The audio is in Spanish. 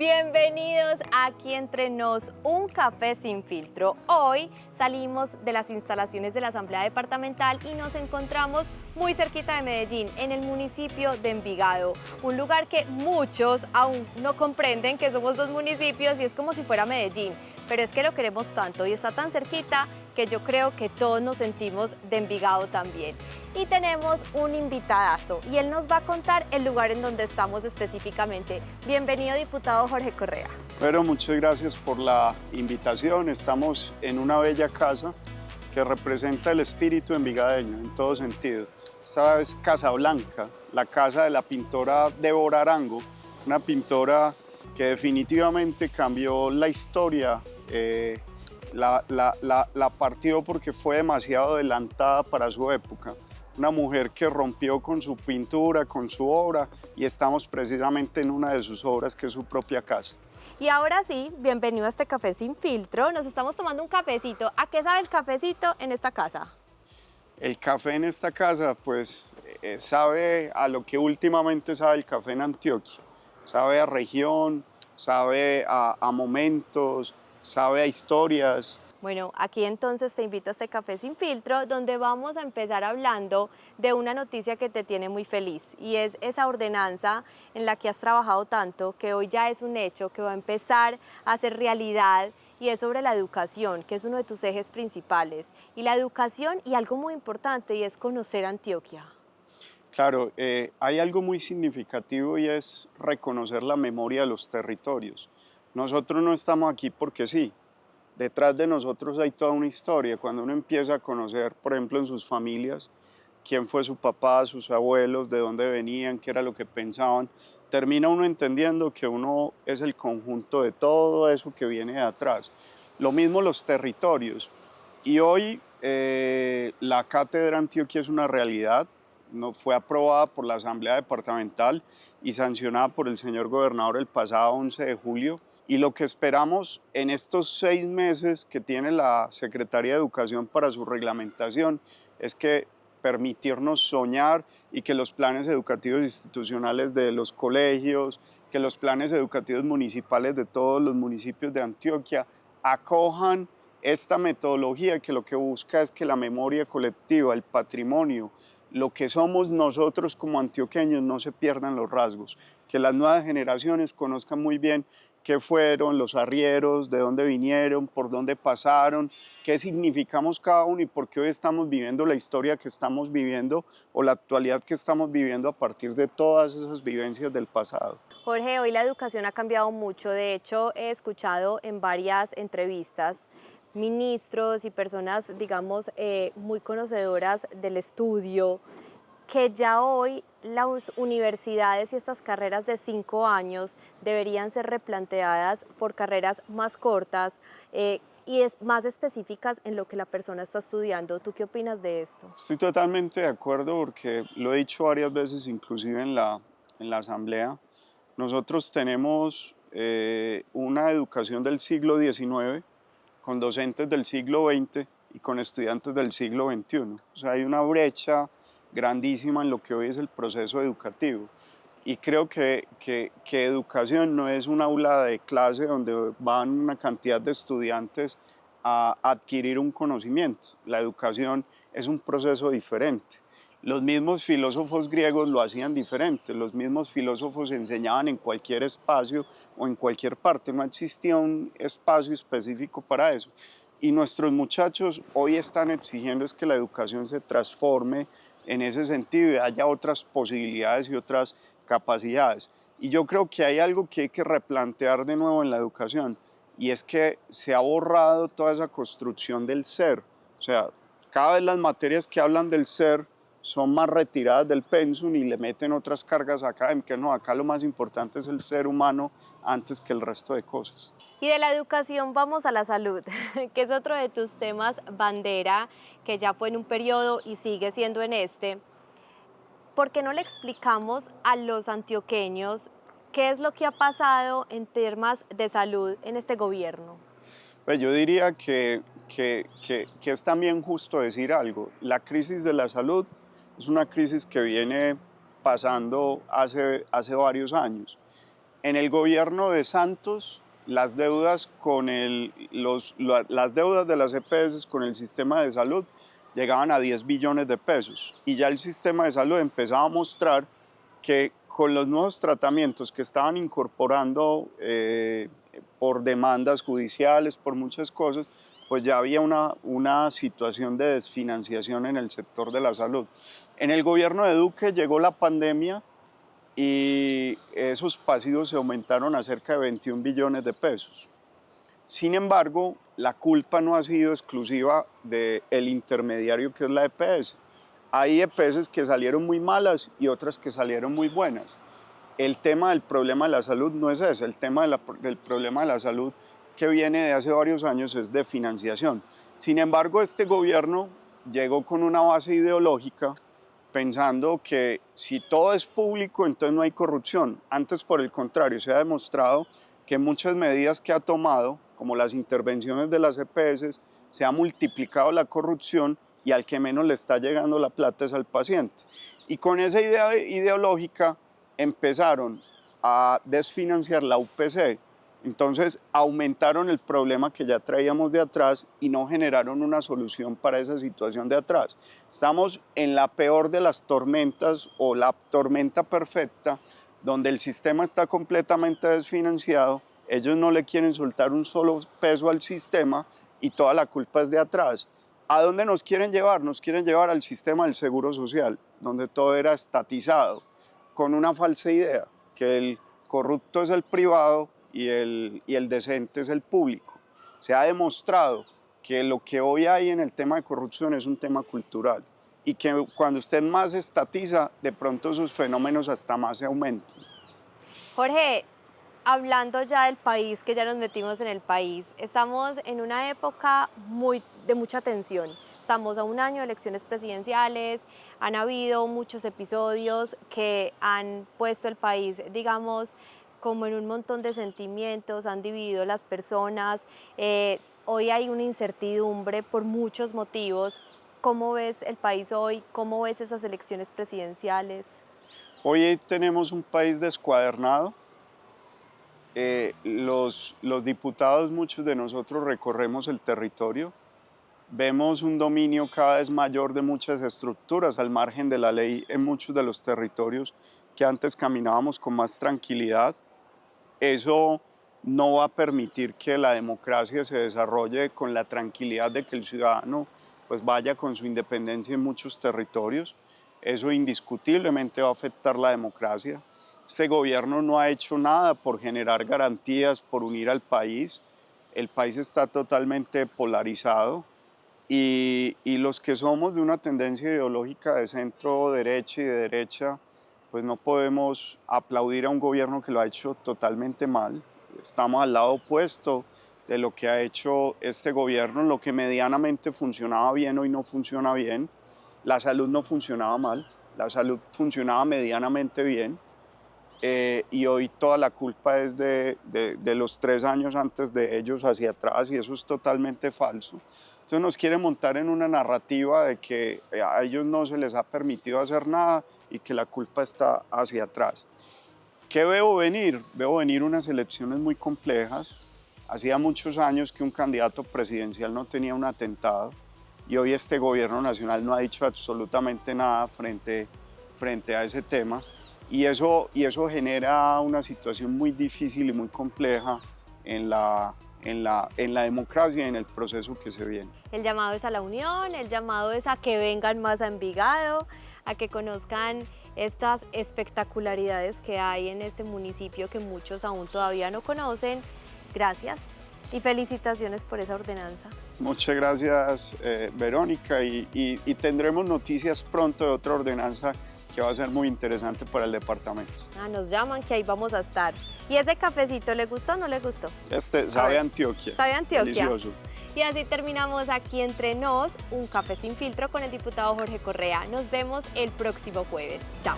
Bienvenidos a Aquí Entre Nos, un café sin filtro. Hoy salimos de las instalaciones de la Asamblea Departamental y nos encontramos muy cerquita de Medellín, en el municipio de Envigado, un lugar que muchos aún no comprenden que somos dos municipios y es como si fuera Medellín, pero es que lo queremos tanto y está tan cerquita que yo creo que todos nos sentimos de Envigado también. Y tenemos un invitadazo y él nos va a contar el lugar en donde estamos específicamente. Bienvenido, diputado Jorge Correa. Bueno, muchas gracias por la invitación. Estamos en una bella casa que representa el espíritu envigadeño en todo sentido. Esta es Casa Blanca, la casa de la pintora Débora Arango, una pintora que definitivamente cambió la historia. La partió porque fue demasiado adelantada para su época. Una mujer que rompió con su pintura, con su obra, y estamos precisamente en una de sus obras, que es su propia casa. Y ahora sí, bienvenido a este Café Sin Filtro. Nos estamos tomando un cafecito. ¿A qué sabe el cafecito en esta casa? El café en esta casa, pues, sabe a lo que últimamente sabe el café en Antioquia. Sabe a región, sabe a momentos, sabe a historias. Bueno, aquí entonces te invito a este Café Sin Filtro, donde vamos a empezar hablando de una noticia que te tiene muy feliz, y es esa ordenanza en la que has trabajado tanto, que hoy ya es un hecho, que va a empezar a ser realidad, y es sobre la educación, que es uno de tus ejes principales. Y la educación y algo muy importante, y es conocer Antioquia. Claro, hay algo muy significativo y es reconocer la memoria de los territorios. Nosotros no estamos aquí porque sí. Detrás de nosotros hay toda una historia. Cuando uno empieza a conocer, por ejemplo, en sus familias, quién fue su papá, sus abuelos, de dónde venían, qué era lo que pensaban, termina uno entendiendo que uno es el conjunto de todo eso que viene de atrás. Lo mismo los territorios. Y hoy la Cátedra Antioquia es una realidad. No, fue aprobada por la Asamblea Departamental y sancionada por el señor gobernador el pasado 11 de julio. Y lo que esperamos en estos 6 meses que tiene la Secretaría de Educación para su reglamentación es que permitirnos soñar y que los planes educativos institucionales de los colegios, que los planes educativos municipales de todos los municipios de Antioquia acojan esta metodología que lo que busca es que la memoria colectiva, el patrimonio, lo que somos nosotros como antioqueños no se pierdan los rasgos, que las nuevas generaciones conozcan muy bien qué fueron los arrieros, de dónde vinieron, por dónde pasaron, qué significamos cada uno y por qué hoy estamos viviendo la historia que estamos viviendo o la actualidad que estamos viviendo a partir de todas esas vivencias del pasado. Jorge, hoy la educación ha cambiado mucho. De hecho, he escuchado en varias entrevistas ministros y personas, digamos, muy conocedoras del estudio, que ya hoy las universidades y estas carreras de 5 años deberían ser replanteadas por carreras más cortas y más específicas en lo que la persona está estudiando. ¿Tú qué opinas de esto? Estoy totalmente de acuerdo porque lo he dicho varias veces, inclusive en la asamblea. Nosotros tenemos una educación del siglo XIX con docentes del siglo XX y con estudiantes del siglo XXI. O sea, hay una brecha grandísima en lo que hoy es el proceso educativo. Y creo que educación no es un aula de clase donde van una cantidad de estudiantes a adquirir un conocimiento. La educación es un proceso diferente. Los mismos filósofos griegos lo hacían diferente. Los mismos filósofos enseñaban en cualquier espacio o en cualquier parte. No existía un espacio específico para eso. Y nuestros muchachos hoy están exigiendo es que la educación se transforme en ese sentido y haya otras posibilidades y otras capacidades. Y yo creo que hay algo que hay que replantear de nuevo en la educación, y es que se ha borrado toda esa construcción del ser. O sea, cada vez las materias que hablan del ser son más retiradas del pensum y le meten otras cargas académicas. No, acá lo más importante es el ser humano antes que el resto de cosas. Y de la educación vamos a la salud, que es otro de tus temas bandera, que ya fue en un periodo y sigue siendo en este. ¿Por qué no le explicamos a los antioqueños qué es lo que ha pasado en temas de salud en este gobierno? Pues yo diría que es también justo decir algo. La crisis de la salud es una crisis que viene pasando hace varios años. En el gobierno de Santos, las deudas, las deudas de las EPS con el sistema de salud llegaban a 10 billones de pesos y ya el sistema de salud empezaba a mostrar que con los nuevos tratamientos que estaban incorporando por demandas judiciales, por muchas cosas, pues ya había una situación de desfinanciación en el sector de la salud. En el gobierno de Duque llegó la pandemia y esos pasivos se aumentaron a cerca de 21 billones de pesos. Sin embargo, la culpa no ha sido exclusiva del intermediario que es la EPS. Hay EPS que salieron muy malas y otras que salieron muy buenas. El tema del problema de la salud no es ese, el tema del problema de la salud que viene de hace varios años es de financiación. Sin embargo, este gobierno llegó con una base ideológica pensando que si todo es público, entonces no hay corrupción. Antes, por el contrario, se ha demostrado que muchas medidas que ha tomado, como las intervenciones de las EPS, se ha multiplicado la corrupción y al que menos le está llegando la plata es al paciente. Y con esa idea ideológica empezaron a desfinanciar la UPC. Entonces aumentaron el problema que ya traíamos de atrás y no generaron una solución para esa situación de atrás. Estamos en la peor de las tormentas o la tormenta perfecta, donde el sistema está completamente desfinanciado, ellos no le quieren soltar un solo peso al sistema y toda la culpa es de atrás. ¿A dónde nos quieren llevar? Nos quieren llevar al sistema del Seguro Social, donde todo era estatizado, con una falsa idea, que el corrupto es el privado y el decente es el público. Se ha demostrado que lo que hoy hay en el tema de corrupción es un tema cultural y que cuando usted más estatiza, de pronto sus fenómenos hasta más se aumentan. Jorge, hablando ya del país, que ya nos metimos en el país, estamos en una época de mucha tensión. Estamos a un año de elecciones presidenciales, han habido muchos episodios que han puesto el país, digamos, como en un montón de sentimientos, han dividido las personas. Hoy hay una incertidumbre por muchos motivos. ¿Cómo ves el país hoy? ¿Cómo ves esas elecciones presidenciales? Hoy tenemos un país descuadernado. Los diputados, muchos de nosotros recorremos el territorio, vemos un dominio cada vez mayor de muchas estructuras al margen de la ley en muchos de los territorios que antes caminábamos con más tranquilidad. Eso no va a permitir que la democracia se desarrolle con la tranquilidad de que el ciudadano pues vaya con su independencia en muchos territorios. Eso indiscutiblemente va a afectar la democracia. Este gobierno no ha hecho nada por generar garantías, por unir al país. El país está totalmente polarizado y los que somos de una tendencia ideológica de centro derecha y de derecha, pues no podemos aplaudir a un gobierno que lo ha hecho totalmente mal. Estamos al lado opuesto de lo que ha hecho este gobierno. Lo que medianamente funcionaba bien hoy no funciona bien. La salud no funcionaba mal, la salud funcionaba medianamente bien. Y hoy toda la culpa es de los 3 años antes de ellos hacia atrás y eso es totalmente falso. Entonces nos quieren montar en una narrativa de que a ellos no se les ha permitido hacer nada y que la culpa está hacia atrás. ¿Qué veo venir? Veo venir unas elecciones muy complejas. Hacía muchos años que un candidato presidencial no tenía un atentado y hoy este gobierno nacional no ha dicho absolutamente nada frente a ese tema. Y eso genera una situación muy difícil y muy compleja en la democracia y en el proceso que se viene. El llamado es a la unión, el llamado es a que vengan más a Envigado, a que conozcan estas espectacularidades que hay en este municipio que muchos aún todavía no conocen. Gracias y felicitaciones por esa ordenanza. Muchas gracias, Verónica, y tendremos noticias pronto de otra ordenanza que va a ser muy interesante para el departamento. Nos llaman que ahí vamos a estar. ¿Y ese cafecito le gustó o no le gustó? Sabe a Antioquia. Sabe a Antioquia. Delicioso. Y así terminamos aquí entre nos un café sin filtro con el diputado Jorge Correa. Nos vemos el próximo jueves. Chao.